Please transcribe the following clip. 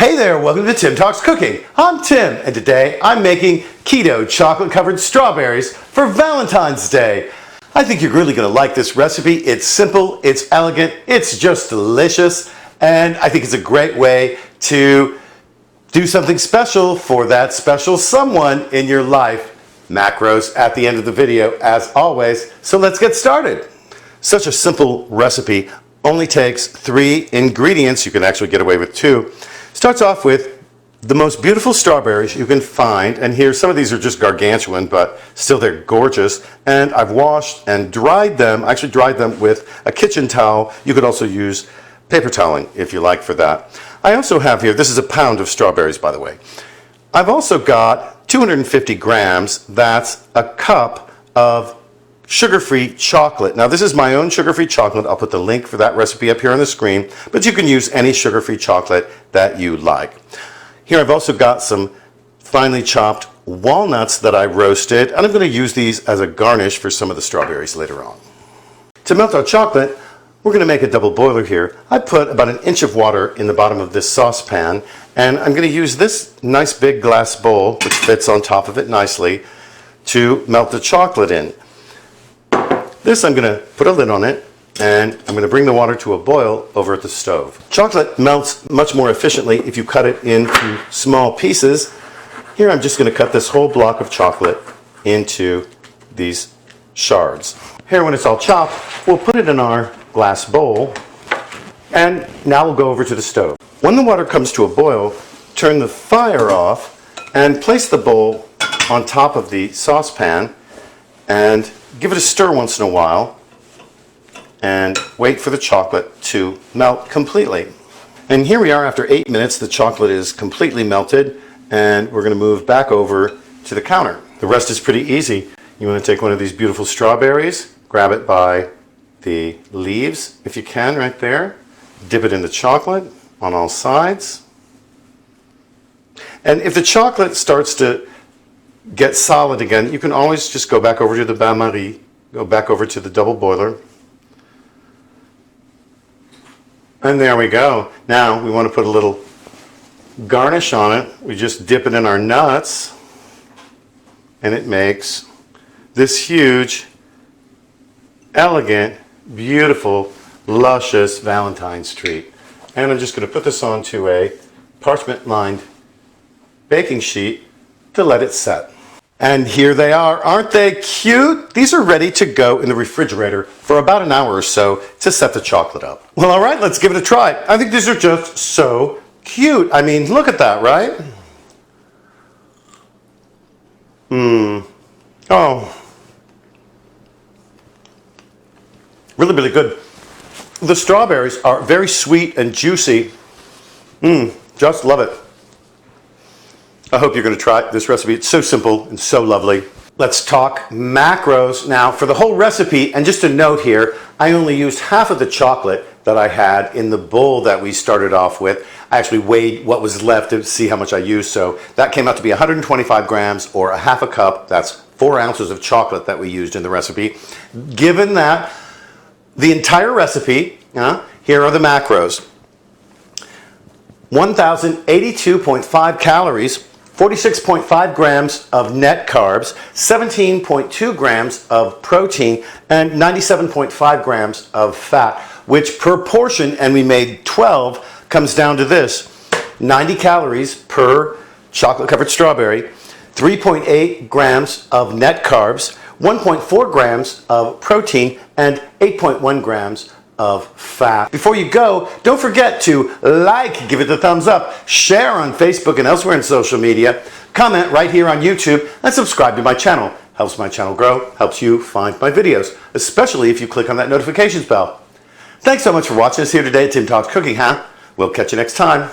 Hey there, welcome to Tim Talks Cooking. I'm Tim, and today I'm making keto chocolate-covered strawberries for Valentine's Day. I think you're really going to like this recipe. It's simple, it's elegant, it's just delicious, and I think it's a great way to do something special for that special someone in your life. Macros at the end of the video, as always, so let's get started. Such a simple recipe, only takes 3 ingredients. You can actually get away with 2. Starts off with the most beautiful strawberries you can find, and here some of these are just gargantuan, but still they're gorgeous. And I've washed and dried them. I actually dried them with a kitchen towel. You could also use paper toweling if you like for that. I also have here, this is a pound of strawberries, by the way. I've also got 250 grams, that's a cup of sugar-free chocolate. Now this is my own sugar-free chocolate. I'll put the link for that recipe up here on the screen, but you can use any sugar-free chocolate that you like. Here I've also got some finely chopped walnuts that I roasted, and I'm going to use these as a garnish for some of the strawberries later on. To melt our chocolate, we're going to make a double boiler here. I put about 1 inch of water in the bottom of this saucepan, and I'm going to use this nice big glass bowl, which fits on top of it nicely, to melt the chocolate in. This I'm going to put a lid on it, and I'm going to bring the water to a boil over at the stove. Chocolate melts much more efficiently if you cut it into small pieces. Here I'm just going to cut this whole block of chocolate into these shards. Here when it's all chopped, we'll put it in our glass bowl, and now we'll go over to the stove. When the water comes to a boil, turn the fire off and place the bowl on top of the saucepan and give it a stir once in a while and wait for the chocolate to melt completely. And here we are after 8 minutes. The chocolate is completely melted, and we're going to move back over to the counter. The rest is pretty easy. You want to take one of these beautiful strawberries, grab it by the leaves if you can right there, dip it in the chocolate on all sides. And if the chocolate starts to get solid again, you can always just go back over to the bain-marie, go back over to the double boiler. And there we go. Now we want to put a little garnish on it. We just dip it in our nuts, and it makes this huge, elegant, beautiful, luscious Valentine's treat. And I'm just going to put this onto a parchment-lined baking sheet to let it set. And here they are. Aren't they cute? These are ready to go in the refrigerator for about an hour or so to set the chocolate up. Well, all right, let's give it a try. I think these are just so cute. I mean, look at that, right? Oh. Really, really good. The strawberries are very sweet and juicy. Just love it. I hope you're going to try this recipe. It's so simple and so lovely. Let's talk macros. Now, for the whole recipe, and just a note here, I only used half of the chocolate that I had in the bowl that we started off with. I actually weighed what was left to see how much I used, so that came out to be 125 grams or a half a cup. That's 4 ounces of chocolate that we used in the recipe. Given that, the entire recipe, here are the macros. 1,082.5 calories, 46.5 grams of net carbs, 17.2 grams of protein, and 97.5 grams of fat, which per portion, and we made 12, comes down to this: 90 calories per chocolate-covered strawberry, 3.8 grams of net carbs, 1.4 grams of protein, and 8.1 grams of fat. Before you go, don't forget to like, give it the thumbs up, share on Facebook and elsewhere in social media, comment right here on YouTube, and subscribe to my channel. Helps my channel grow, helps you find my videos, especially if you click on that notifications bell. Thanks so much for watching us here today at Tim Talks Cooking, We'll catch you next time.